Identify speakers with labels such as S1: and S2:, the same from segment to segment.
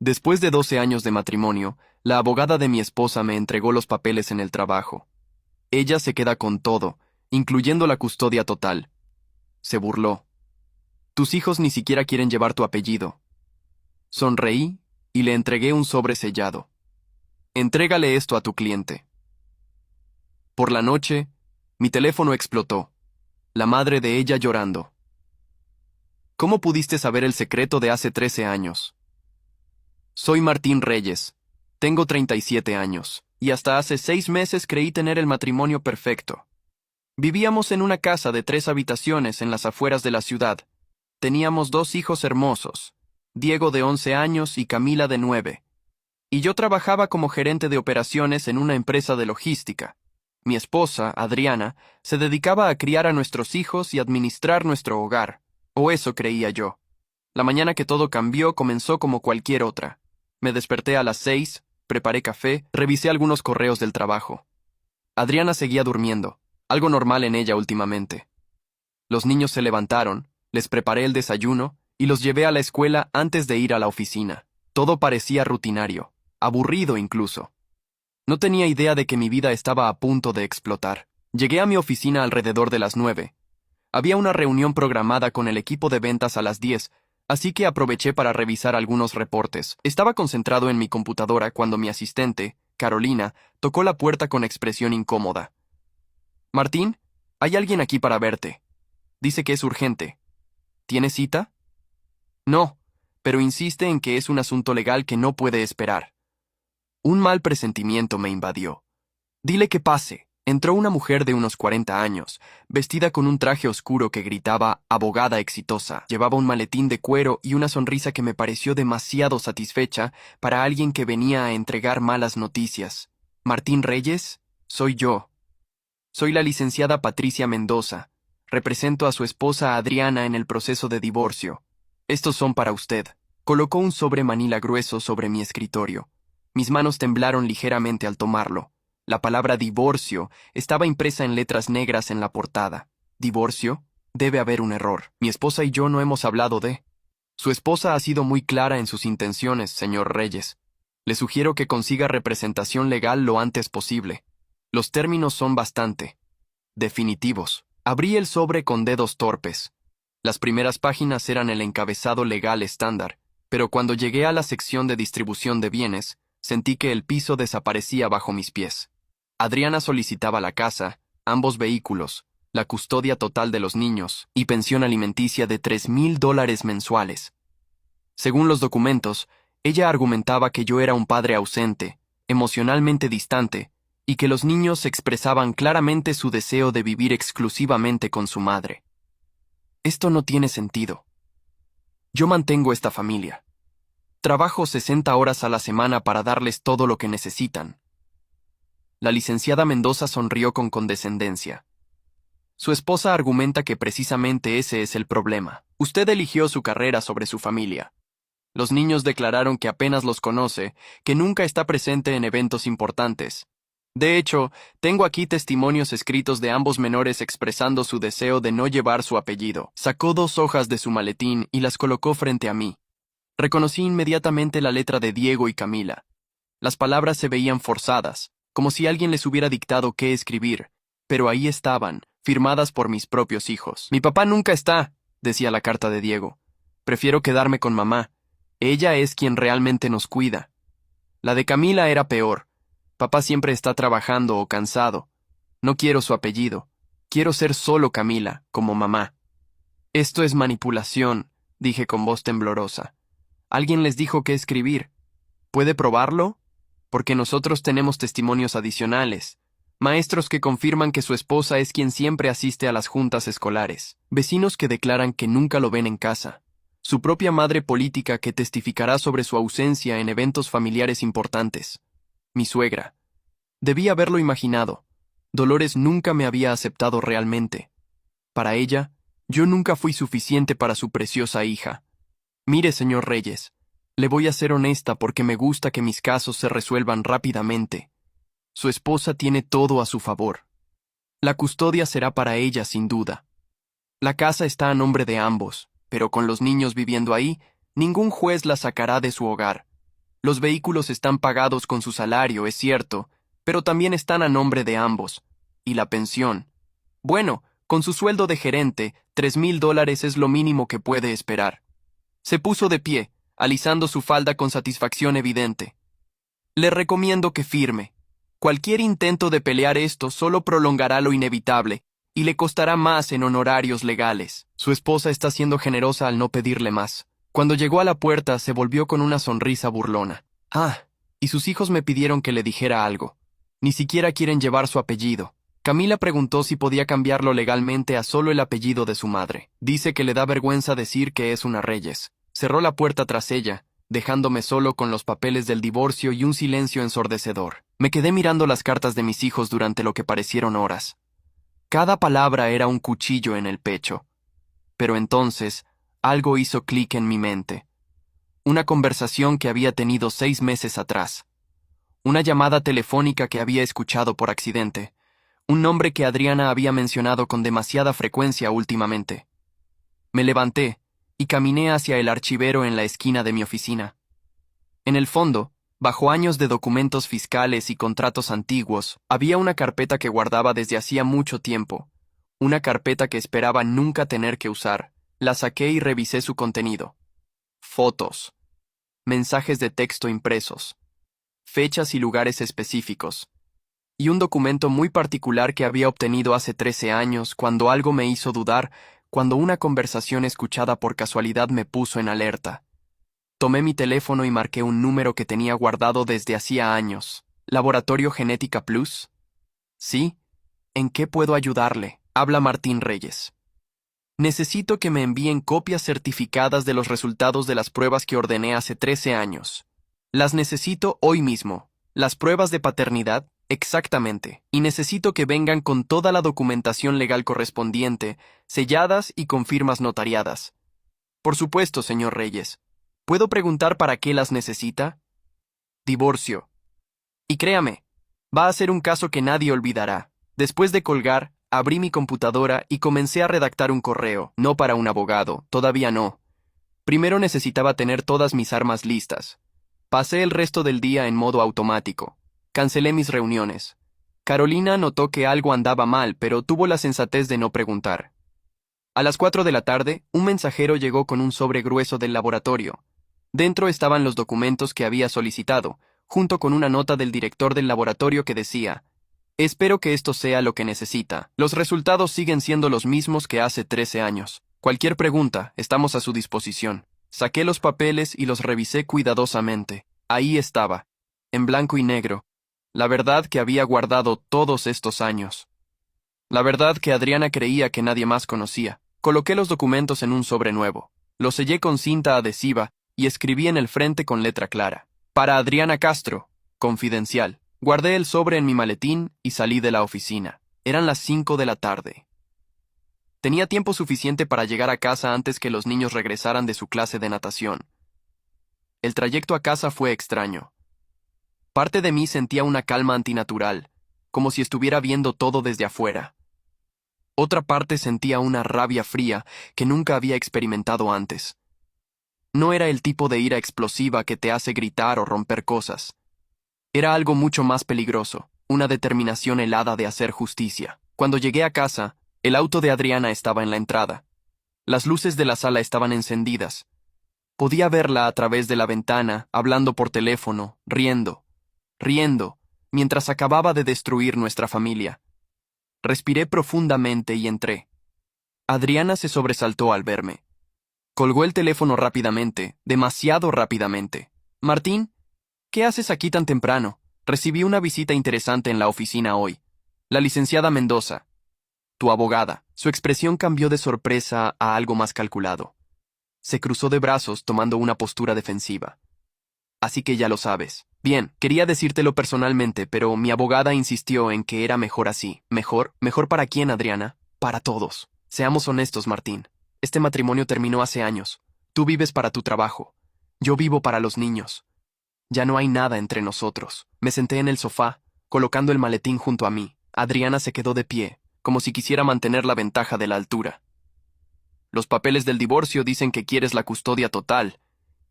S1: Después de 12 años de matrimonio, la abogada de mi esposa me entregó los papeles en el trabajo. Ella se queda con todo, incluyendo la custodia total. Se burló. Tus hijos ni siquiera quieren llevar tu apellido. Sonreí y le entregué un sobre sellado. Entrégale esto a tu cliente. Por la noche, mi teléfono explotó. La madre de ella llorando. ¿Cómo pudiste saber el secreto de hace 13 años? Soy Martín Reyes. Tengo 37 años, y hasta hace 6 meses creí tener el matrimonio perfecto. Vivíamos en una casa de 3 habitaciones en las afueras de la ciudad. Teníamos 2 hijos hermosos, Diego de 11 años y Camila de 9. Y yo trabajaba como gerente de operaciones en una empresa de logística. Mi esposa, Adriana, se dedicaba a criar a nuestros hijos y administrar nuestro hogar, o eso creía yo. La mañana que todo cambió comenzó como cualquier otra. Me desperté a las 6, preparé café, revisé algunos correos del trabajo. Adriana seguía durmiendo, algo normal en ella últimamente. Los niños se levantaron, les preparé el desayuno y los llevé a la escuela antes de ir a la oficina. Todo parecía rutinario, aburrido incluso. No tenía idea de que mi vida estaba a punto de explotar. Llegué a mi oficina alrededor de las 9. Había una reunión programada con el equipo de ventas a las 10, así que aproveché para revisar algunos reportes. Estaba concentrado en mi computadora cuando mi asistente, Carolina, tocó la puerta con expresión incómoda. «Martín, hay alguien aquí para verte. Dice que es urgente. ¿Tienes cita?» «No, pero insiste en que es un asunto legal que no puede esperar». Un mal presentimiento me invadió. «Dile que pase». Entró una mujer de unos 40 años, vestida con un traje oscuro que gritaba «abogada exitosa». Llevaba un maletín de cuero y una sonrisa que me pareció demasiado satisfecha para alguien que venía a entregar malas noticias. «Martín Reyes, soy yo. Soy la licenciada Patricia Mendoza. Represento a su esposa Adriana en el proceso de divorcio. Estos son para usted». Colocó un sobre manila grueso sobre mi escritorio. Mis manos temblaron ligeramente al tomarlo. La palabra divorcio estaba impresa en letras negras en la portada. ¿Divorcio? Debe haber un error. Mi esposa y yo no hemos hablado de... Su esposa ha sido muy clara en sus intenciones, señor Reyes. Le sugiero que consiga representación legal lo antes posible. Los términos son bastante definitivos. Abrí el sobre con dedos torpes. Las primeras páginas eran el encabezado legal estándar, pero cuando llegué a la sección de distribución de bienes, sentí que el piso desaparecía bajo mis pies. Adriana solicitaba la casa, ambos vehículos, la custodia total de los niños y pensión alimenticia de $3,000 mensuales. Según los documentos, ella argumentaba que yo era un padre ausente, emocionalmente distante, y que los niños expresaban claramente su deseo de vivir exclusivamente con su madre. Esto no tiene sentido. Yo mantengo esta familia. Trabajo 60 horas a la semana para darles todo lo que necesitan. La licenciada Mendoza sonrió con condescendencia. Su esposa argumenta que precisamente ese es el problema. Usted eligió su carrera sobre su familia. Los niños declararon que apenas los conoce, que nunca está presente en eventos importantes. De hecho, tengo aquí testimonios escritos de ambos menores expresando su deseo de no llevar su apellido. Sacó 2 hojas de su maletín y las colocó frente a mí. Reconocí inmediatamente la letra de Diego y Camila. Las palabras se veían forzadas, como si alguien les hubiera dictado qué escribir, pero ahí estaban, firmadas por mis propios hijos. «Mi papá nunca está», decía la carta de Diego. «Prefiero quedarme con mamá. Ella es quien realmente nos cuida». La de Camila era peor. «Papá siempre está trabajando o cansado. No quiero su apellido. Quiero ser solo Camila, como mamá». «Esto es manipulación», dije con voz temblorosa. «Alguien les dijo qué escribir. ¿Puede probarlo? Porque nosotros tenemos testimonios adicionales. Maestros que confirman que su esposa es quien siempre asiste a las juntas escolares. Vecinos que declaran que nunca lo ven en casa. Su propia madre política que testificará sobre su ausencia en eventos familiares importantes. Mi suegra. Debí haberlo imaginado. Dolores nunca me había aceptado realmente. Para ella, yo nunca fui suficiente para su preciosa hija. Mire, señor Reyes, le voy a ser honesta porque me gusta que mis casos se resuelvan rápidamente. Su esposa tiene todo a su favor. La custodia será para ella, sin duda. La casa está a nombre de ambos, pero con los niños viviendo ahí, ningún juez la sacará de su hogar. Los vehículos están pagados con su salario, es cierto, pero también están a nombre de ambos. Y la pensión. Bueno, con su sueldo de gerente, $3,000 es lo mínimo que puede esperar. Se puso de pie, alisando su falda con satisfacción evidente. Le recomiendo que firme. Cualquier intento de pelear esto solo prolongará lo inevitable y le costará más en honorarios legales. Su esposa está siendo generosa al no pedirle más. Cuando llegó a la puerta, se volvió con una sonrisa burlona. Y sus hijos me pidieron que le dijera algo. Ni siquiera quieren llevar su apellido. Camila preguntó si podía cambiarlo legalmente a solo el apellido de su madre. Dice que le da vergüenza decir que es una Reyes. Cerró la puerta tras ella, dejándome solo con los papeles del divorcio y un silencio ensordecedor. Me quedé mirando las cartas de mis hijos durante lo que parecieron horas. Cada palabra era un cuchillo en el pecho. Pero entonces, algo hizo clic en mi mente. Una conversación que había tenido 6 meses atrás. Una llamada telefónica que había escuchado por accidente. Un nombre que Adriana había mencionado con demasiada frecuencia últimamente. Me levanté y caminé hacia el archivero en la esquina de mi oficina. En el fondo, bajo años de documentos fiscales y contratos antiguos, había una carpeta que guardaba desde hacía mucho tiempo. Una carpeta que esperaba nunca tener que usar. La saqué y revisé su contenido. Fotos. Mensajes de texto impresos. Fechas y lugares específicos. Y un documento muy particular que había obtenido hace 13 años, cuando algo me hizo dudar, cuando una conversación escuchada por casualidad me puso en alerta. Tomé mi teléfono y marqué un número que tenía guardado desde hacía años. ¿Laboratorio Genética Plus? Sí. ¿En qué puedo ayudarle? Habla Martín Reyes. Necesito que me envíen copias certificadas de los resultados de las pruebas que ordené hace 13 años. Las necesito hoy mismo. Las pruebas de paternidad, exactamente. Y necesito que vengan con toda la documentación legal correspondiente, selladas y con firmas notariadas. Por supuesto, señor Reyes. ¿Puedo preguntar para qué las necesita? Divorcio. Y créame, va a ser un caso que nadie olvidará. Después de colgar, abrí mi computadora y comencé a redactar un correo, no para un abogado, todavía no. Primero necesitaba tener todas mis armas listas. Pasé el resto del día en modo automático. Cancelé mis reuniones. Carolina notó que algo andaba mal, pero tuvo la sensatez de no preguntar. A las 4 de la tarde, un mensajero llegó con un sobre grueso del laboratorio. Dentro estaban los documentos que había solicitado, junto con una nota del director del laboratorio que decía: «Espero que esto sea lo que necesita. Los resultados siguen siendo los mismos que hace 13 años. Cualquier pregunta, estamos a su disposición». Saqué los papeles y los revisé cuidadosamente. Ahí estaba, en blanco y negro, la verdad que había guardado todos estos años. La verdad que Adriana creía que nadie más conocía. Coloqué los documentos en un sobre nuevo. Los sellé con cinta adhesiva y escribí en el frente con letra clara: «Para Adriana Castro, confidencial». Guardé el sobre en mi maletín y salí de la oficina. Eran las 5 de la tarde. Tenía tiempo suficiente para llegar a casa antes que los niños regresaran de su clase de natación. El trayecto a casa fue extraño. Parte de mí sentía una calma antinatural, como si estuviera viendo todo desde afuera. Otra parte sentía una rabia fría que nunca había experimentado antes. No era el tipo de ira explosiva que te hace gritar o romper cosas. Era algo mucho más peligroso, una determinación helada de hacer justicia. Cuando llegué a casa, el auto de Adriana estaba en la entrada. Las luces de la sala estaban encendidas. Podía verla a través de la ventana, hablando por teléfono, riendo, mientras acababa de destruir nuestra familia. Respiré profundamente y entré. Adriana se sobresaltó al verme. Colgó el teléfono rápidamente, demasiado rápidamente. «Martín, ¿qué haces aquí tan temprano? Recibí una visita interesante en la oficina hoy. La licenciada Mendoza, tu abogada». Su expresión cambió de sorpresa a algo más calculado. Se cruzó de brazos tomando una postura defensiva. «Así que ya lo sabes. Bien, quería decírtelo personalmente, pero mi abogada insistió en que era mejor así». «¿Mejor? ¿Mejor para quién, Adriana?» «Para todos. Seamos honestos, Martín. Este matrimonio terminó hace años. Tú vives para tu trabajo. Yo vivo para los niños. Ya no hay nada entre nosotros». Me senté en el sofá, colocando el maletín junto a mí. Adriana se quedó de pie, como si quisiera mantener la ventaja de la altura. «Los papeles del divorcio dicen que quieres la custodia total,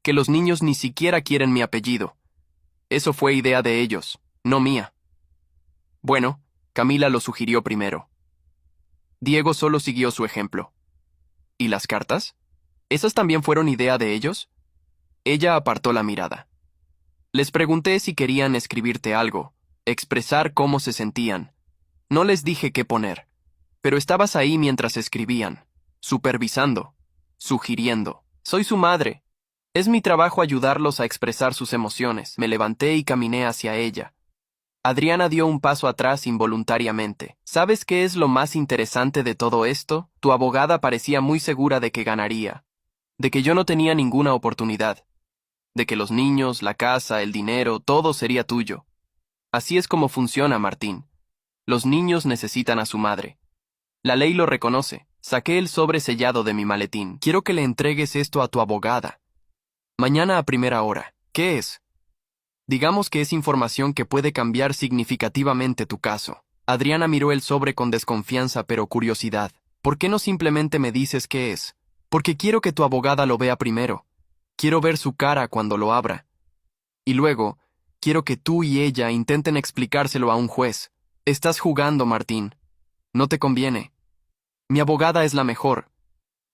S1: que los niños ni siquiera quieren mi apellido. Eso fue idea de ellos, no mía. Bueno, Camila lo sugirió primero. Diego solo siguió su ejemplo. ¿Y las cartas? ¿Esas también fueron idea de ellos? Ella apartó la mirada. Les pregunté si querían escribirte algo, expresar cómo se sentían. No les dije qué poner. Pero estabas ahí mientras escribían, supervisando, sugiriendo. Soy su madre. Es mi trabajo ayudarlos a expresar sus emociones. Me levanté y caminé hacia ella. Adriana dio un paso atrás involuntariamente. ¿Sabes qué es lo más interesante de todo esto? Tu abogada parecía muy segura de que ganaría, de que yo no tenía ninguna oportunidad, de que los niños, la casa, el dinero, todo sería tuyo. Así es como funciona, Martín. Los niños necesitan a su madre. La ley lo reconoce. Saqué el sobre sellado de mi maletín. Quiero que le entregues esto a tu abogada. Mañana a primera hora. ¿Qué es? Digamos que es información que puede cambiar significativamente tu caso. Adriana miró el sobre con desconfianza pero curiosidad. ¿Por qué no simplemente me dices qué es? Porque quiero que tu abogada lo vea primero. Quiero ver su cara cuando lo abra. Y luego, quiero que tú y ella intenten explicárselo a un juez. Estás jugando, Martín. No te conviene. Mi abogada es la mejor.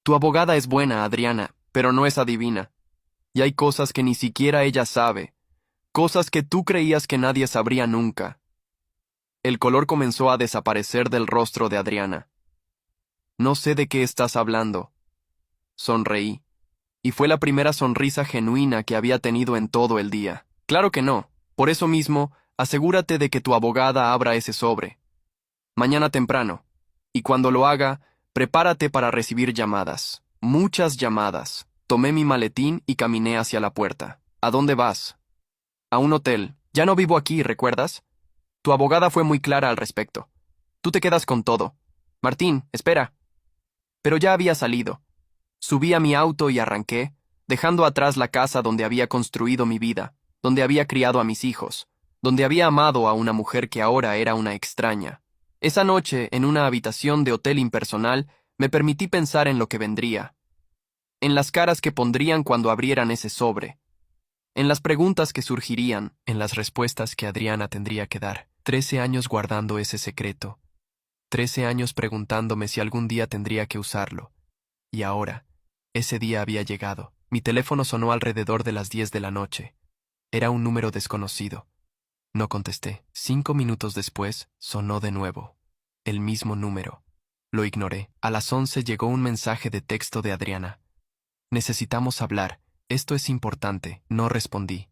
S1: Tu abogada es buena, Adriana, pero no es adivina. Y hay cosas que ni siquiera ella sabe. Cosas que tú creías que nadie sabría nunca. El color comenzó a desaparecer del rostro de Adriana. No sé de qué estás hablando. Sonreí. Y fue la primera sonrisa genuina que había tenido en todo el día. Claro que no. Por eso mismo, asegúrate de que tu abogada abra ese sobre. Mañana temprano. Y cuando lo haga, prepárate para recibir llamadas. Muchas llamadas. Tomé mi maletín y caminé hacia la puerta. ¿A dónde vas? A un hotel. Ya no vivo aquí, ¿recuerdas? Tu abogada fue muy clara al respecto. Tú te quedas con todo. Martín, espera. Pero ya había salido. Subí a mi auto y arranqué, dejando atrás la casa donde había construido mi vida, donde había criado a mis hijos, donde había amado a una mujer que ahora era una extraña. Esa noche, en una habitación de hotel impersonal, me permití pensar en lo que vendría, en las caras que pondrían cuando abrieran ese sobre, en las preguntas que surgirían, en las respuestas que Adriana tendría que dar. 13 años guardando ese secreto. 13 años preguntándome si algún día tendría que usarlo. Y ahora, ese día había llegado. Mi teléfono sonó alrededor de las 10 de la noche. Era un número desconocido. No contesté. 5 minutos después, sonó de nuevo. El mismo número. Lo ignoré. A las 11 llegó un mensaje de texto de Adriana. Necesitamos hablar. Esto es importante. No respondí.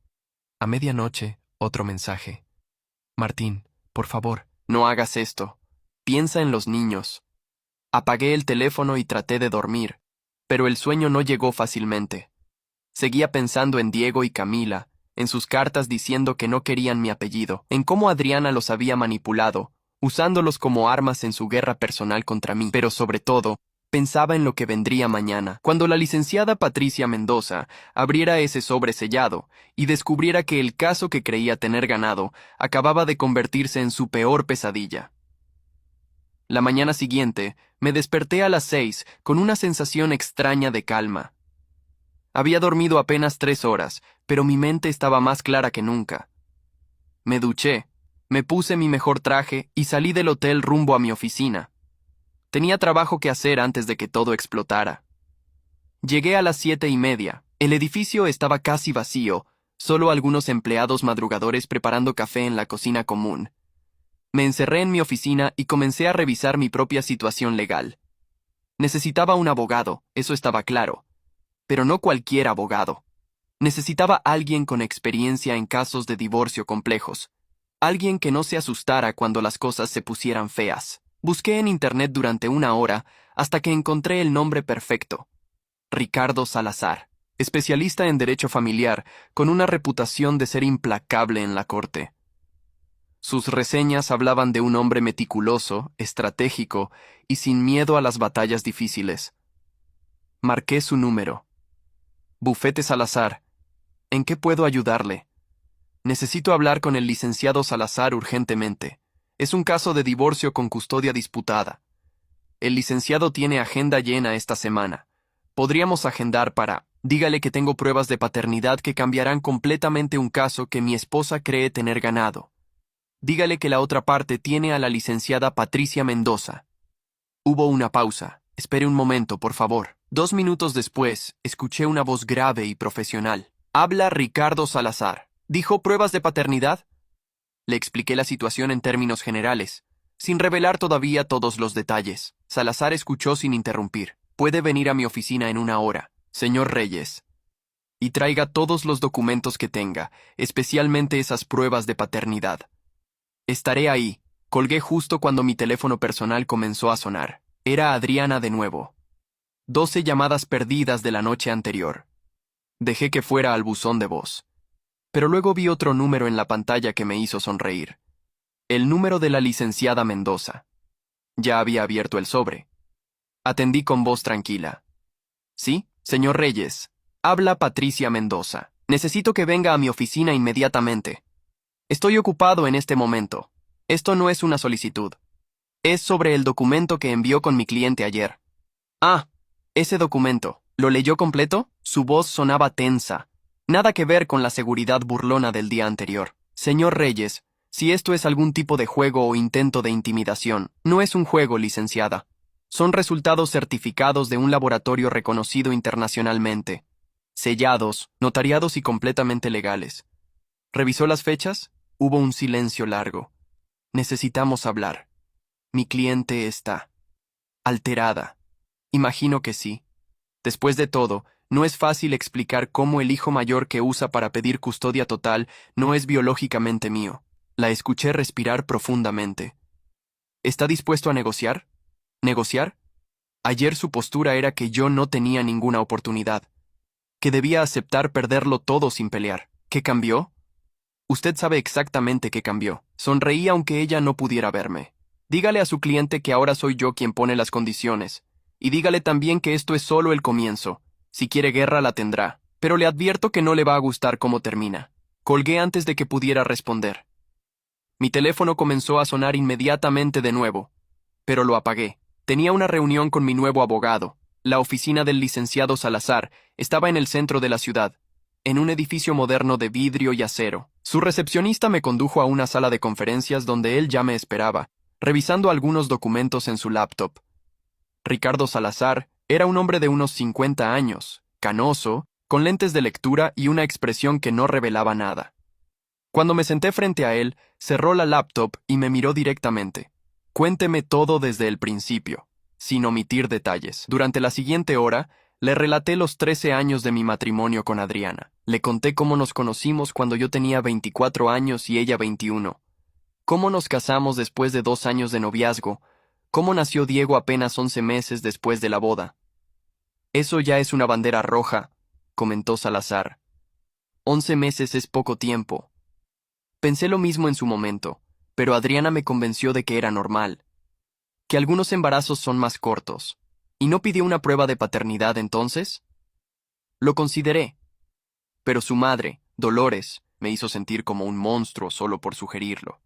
S1: A medianoche, otro mensaje. Martín, por favor, no hagas esto. Piensa en los niños. Apagué el teléfono y traté de dormir, pero el sueño no llegó fácilmente. Seguía pensando en Diego y Camila, en sus cartas diciendo que no querían mi apellido, en cómo Adriana los había manipulado, usándolos como armas en su guerra personal contra mí, pero sobre todo, pensaba en lo que vendría mañana, cuando la licenciada Patricia Mendoza abriera ese sobre sellado y descubriera que el caso que creía tener ganado acababa de convertirse en su peor pesadilla. La mañana siguiente, me desperté a las 6 con una sensación extraña de calma. Había dormido apenas 3 horas, pero mi mente estaba más clara que nunca. Me duché, me puse mi mejor traje y salí del hotel rumbo a mi oficina. Tenía trabajo que hacer antes de que todo explotara. Llegué a las 7:30. El edificio estaba casi vacío, solo algunos empleados madrugadores preparando café en la cocina común. Me encerré en mi oficina y comencé a revisar mi propia situación legal. Necesitaba un abogado, eso estaba claro. Pero no cualquier abogado. Necesitaba alguien con experiencia en casos de divorcio complejos. Alguien que no se asustara cuando las cosas se pusieran feas. Busqué en internet durante 1 hora hasta que encontré el nombre perfecto. Ricardo Salazar, especialista en derecho familiar, con una reputación de ser implacable en la corte. Sus reseñas hablaban de un hombre meticuloso, estratégico y sin miedo a las batallas difíciles. Marqué su número. Bufete Salazar. ¿En qué puedo ayudarle? Necesito hablar con el licenciado Salazar urgentemente. Es un caso de divorcio con custodia disputada. El licenciado tiene agenda llena esta semana. Podríamos agendar para... Dígale que tengo pruebas de paternidad que cambiarán completamente un caso que mi esposa cree tener ganado. Dígale que la otra parte tiene a la licenciada Patricia Mendoza. Hubo una pausa. Espere un momento, por favor. 2 minutos después, escuché una voz grave y profesional. Habla Ricardo Salazar. ¿Dijo pruebas de paternidad? Le expliqué la situación en términos generales, sin revelar todavía todos los detalles. Salazar escuchó sin interrumpir. Puede venir a mi oficina en 1 hora, señor Reyes, y traiga todos los documentos que tenga, especialmente esas pruebas de paternidad. Estaré ahí. Colgué justo cuando mi teléfono personal comenzó a sonar. Era Adriana de nuevo. 12 llamadas perdidas de la noche anterior. Dejé que fuera al buzón de voz. Pero luego vi otro número en la pantalla que me hizo sonreír. El número de la licenciada Mendoza. Ya había abierto el sobre. Atendí con voz tranquila. Sí, señor Reyes. Habla Patricia Mendoza. Necesito que venga a mi oficina inmediatamente. Estoy ocupado en este momento. Esto no es una solicitud. Es sobre el documento que envió con mi cliente ayer. Ah, ese documento. ¿Lo leyó completo? Su voz sonaba tensa. Nada que ver con la seguridad burlona del día anterior. Señor Reyes, si esto es algún tipo de juego o intento de intimidación, no es un juego, licenciada. Son resultados certificados de un laboratorio reconocido internacionalmente. Sellados, notariados y completamente legales. ¿Revisó las fechas? Hubo un silencio largo. Necesitamos hablar. Mi cliente está alterada. Imagino que sí. Después de todo, no es fácil explicar cómo el hijo mayor que usa para pedir custodia total no es biológicamente mío. La escuché respirar profundamente. ¿Está dispuesto a negociar? ¿Negociar? Ayer su postura era que yo no tenía ninguna oportunidad, que debía aceptar perderlo todo sin pelear. ¿Qué cambió? Usted sabe exactamente qué cambió. Sonreí aunque ella no pudiera verme. Dígale a su cliente que ahora soy yo quien pone las condiciones. Y dígale también que esto es solo el comienzo. Si quiere guerra la tendrá. Pero le advierto que no le va a gustar cómo termina. Colgué antes de que pudiera responder. Mi teléfono comenzó a sonar inmediatamente de nuevo. Pero lo apagué. Tenía una reunión con mi nuevo abogado. La oficina del licenciado Salazar estaba en el centro de la ciudad, en un edificio moderno de vidrio y acero. Su recepcionista me condujo a una sala de conferencias donde él ya me esperaba, revisando algunos documentos en su laptop. Ricardo Salazar era un hombre de unos 50 años, canoso, con lentes de lectura y una expresión que no revelaba nada. Cuando me senté frente a él, cerró la laptop y me miró directamente. Cuénteme todo desde el principio, sin omitir detalles. Durante la siguiente hora, le relaté los 13 años de mi matrimonio con Adriana. Le conté cómo nos conocimos cuando yo tenía 24 años y ella 21. Cómo nos casamos después de 2 años de noviazgo. Cómo nació Diego apenas 11 meses después de la boda. Eso ya es una bandera roja, comentó Salazar. 11 meses es poco tiempo. Pensé lo mismo en su momento, pero Adriana me convenció de que era normal, que algunos embarazos son más cortos. ¿Y no pidió una prueba de paternidad entonces? Lo consideré, pero su madre, Dolores, me hizo sentir como un monstruo solo por sugerirlo.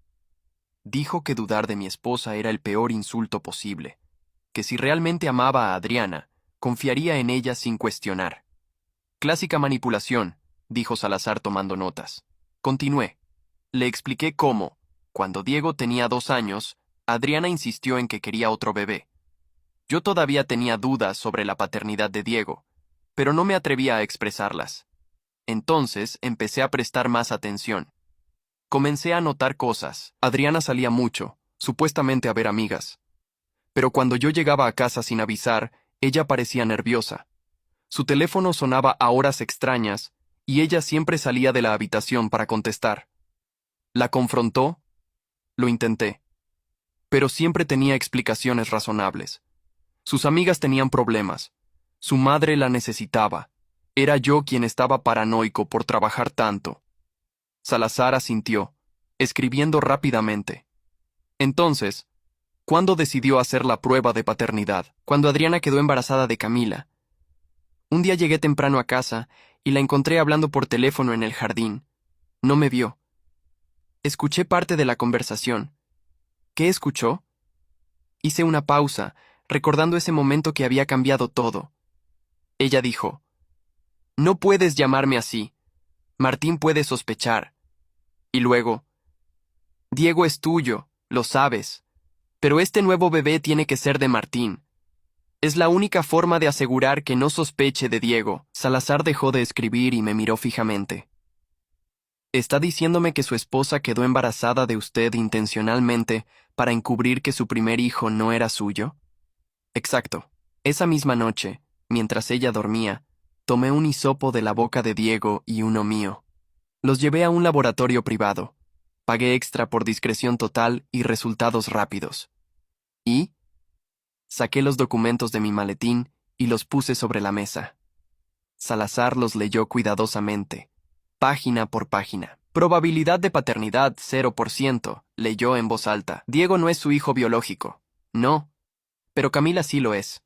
S1: Dijo que dudar de mi esposa era el peor insulto posible, que si realmente amaba a Adriana, confiaría en ella sin cuestionar. Clásica manipulación, dijo Salazar tomando notas. Continué. Le expliqué cómo, cuando Diego tenía 2 años, Adriana insistió en que quería otro bebé. Yo todavía tenía dudas sobre la paternidad de Diego, pero no me atrevía a expresarlas. Entonces empecé a prestar más atención. Comencé a notar cosas. Adriana salía mucho, supuestamente a ver amigas. Pero cuando yo llegaba a casa sin avisar, ella parecía nerviosa. Su teléfono sonaba a horas extrañas, y ella siempre salía de la habitación para contestar. ¿La confrontó? Lo intenté. Pero siempre tenía explicaciones razonables. Sus amigas tenían problemas. Su madre la necesitaba. Era yo quien estaba paranoico por trabajar tanto. Salazar asintió, escribiendo rápidamente. Entonces, ¿cuándo decidió hacer la prueba de paternidad? Cuando Adriana quedó embarazada de Camila. Un día llegué temprano a casa y la encontré hablando por teléfono en el jardín. No me vio. Escuché parte de la conversación. ¿Qué escuchó? Hice una pausa, recordando ese momento que había cambiado todo. Ella dijo, No puedes llamarme así. Martín puede sospechar. Y luego, Diego es tuyo, lo sabes. Pero este nuevo bebé tiene que ser de Martín. Es la única forma de asegurar que no sospeche de Diego. Salazar dejó de escribir y me miró fijamente. ¿Está diciéndome que su esposa quedó embarazada de usted intencionalmente para encubrir que su primer hijo no era suyo? Exacto. Esa misma noche, mientras ella dormía, tomé un hisopo de la boca de Diego y uno mío. Los llevé a un laboratorio privado. Pagué extra por discreción total y resultados rápidos. Y saqué los documentos de mi maletín y los puse sobre la mesa. Salazar los leyó cuidadosamente, página por página. Probabilidad de paternidad 0%, leyó en voz alta. Diego no es su hijo biológico. No. Pero Camila sí lo es.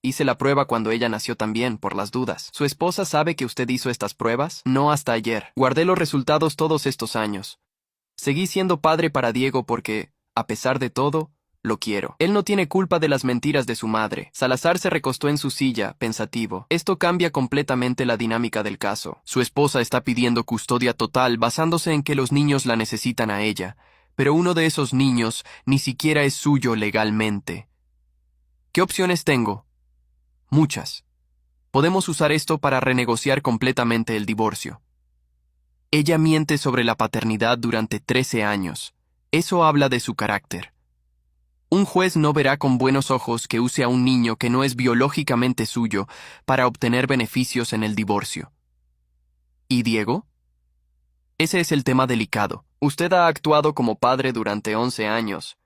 S1: Hice la prueba cuando ella nació también, por las dudas. ¿Su esposa sabe que usted hizo estas pruebas? No hasta ayer. Guardé los resultados todos estos años. Seguí siendo padre para Diego porque, a pesar de todo, lo quiero. Él no tiene culpa de las mentiras de su madre. Salazar se recostó en su silla, pensativo. Esto cambia completamente la dinámica del caso. Su esposa está pidiendo custodia total basándose en que los niños la necesitan a ella, pero uno de esos niños ni siquiera es suyo legalmente. ¿Qué opciones tengo? Muchas. Podemos usar esto para renegociar completamente el divorcio. Ella miente sobre la paternidad durante 13 años. Eso habla de su carácter. Un juez no verá con buenos ojos que use a un niño que no es biológicamente suyo para obtener beneficios en el divorcio. ¿Y Diego? Ese es el tema delicado. Usted ha actuado como padre durante 11 años.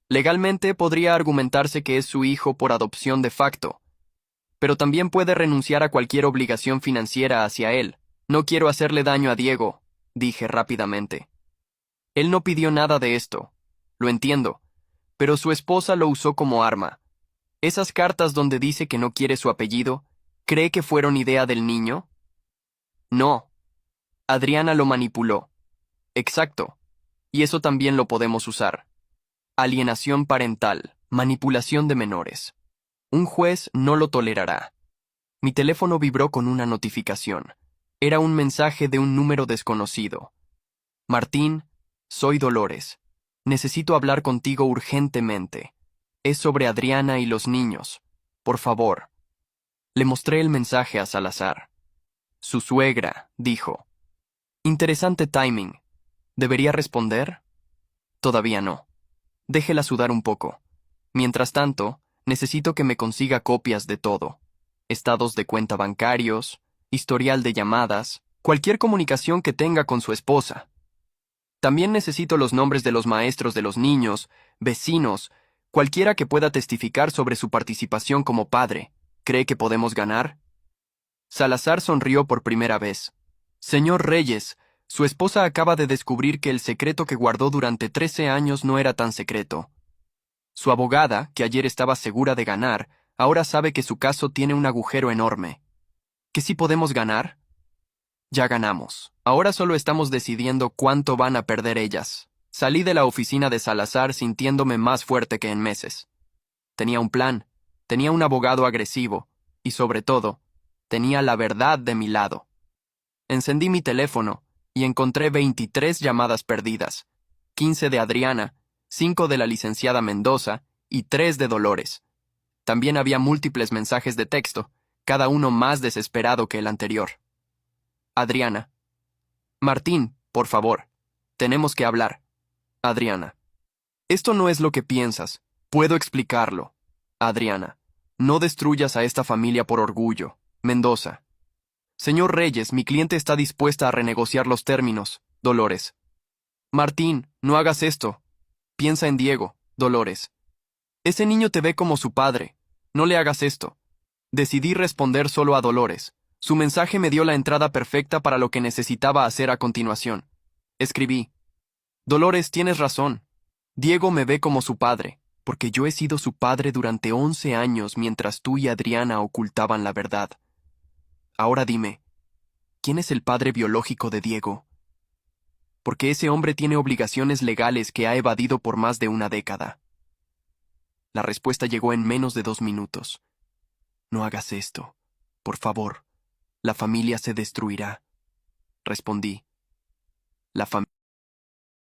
S1: Legalmente podría argumentarse que es su hijo por adopción de facto, pero también puede renunciar a cualquier obligación financiera hacia él. No quiero hacerle daño a Diego, dije rápidamente. Él no pidió nada de esto. Lo entiendo. Pero su esposa lo usó como arma. Esas cartas donde dice que no quiere su apellido, ¿cree que fueron idea del niño? No. Adriana lo manipuló. Exacto. Y eso también lo podemos usar. Alienación parental, manipulación de menores. Un juez no lo tolerará. Mi teléfono vibró con una notificación. Era un mensaje de un número desconocido. Martín, soy Dolores. Necesito hablar contigo urgentemente. Es sobre Adriana y los niños. Por favor. Le mostré el mensaje a Salazar. Su suegra, dijo. Interesante timing. ¿Debería responder? Todavía no. Déjela sudar un poco. Mientras tanto, necesito que me consiga copias de todo. Estados de cuenta bancarios, historial de llamadas, cualquier comunicación que tenga con su esposa. También necesito los nombres de los maestros de los niños, vecinos, cualquiera que pueda testificar sobre su participación como padre. ¿Cree que podemos ganar? Salazar sonrió por primera vez. Señor Reyes, su esposa acaba de descubrir que el secreto que guardó durante 13 años no era tan secreto. Su abogada, que ayer estaba segura de ganar, ahora sabe que su caso tiene un agujero enorme. ¿Que sí podemos ganar? Ya ganamos. Ahora solo estamos decidiendo cuánto van a perder ellas. Salí de la oficina de Salazar sintiéndome más fuerte que en meses. Tenía un plan, tenía un abogado agresivo, y sobre todo, tenía la verdad de mi lado. Encendí mi teléfono y encontré 23 llamadas perdidas, 15 de Adriana, 5 de la licenciada Mendoza y 3 de Dolores. También había múltiples mensajes de texto, cada uno más desesperado que el anterior. Adriana. Martín, por favor. Tenemos que hablar. Adriana. Esto no es lo que piensas. Puedo explicarlo. Adriana. No destruyas a esta familia por orgullo. Mendoza. Señor Reyes, mi cliente está dispuesta a renegociar los términos. Dolores. Martín, no hagas esto. Piensa en Diego. Dolores. Ese niño te ve como su padre. No le hagas esto. Decidí responder solo a Dolores. Su mensaje me dio la entrada perfecta para lo que necesitaba hacer a continuación. Escribí. Dolores, tienes razón. Diego me ve como su padre, porque yo he sido su padre durante 11 años mientras tú y Adriana ocultaban la verdad. Ahora dime, ¿quién es el padre biológico de Diego? Porque ese hombre tiene obligaciones legales que ha evadido por más de una década. La respuesta llegó en menos de 2 minutos. No hagas esto, por favor. La familia se destruirá, respondí. La familia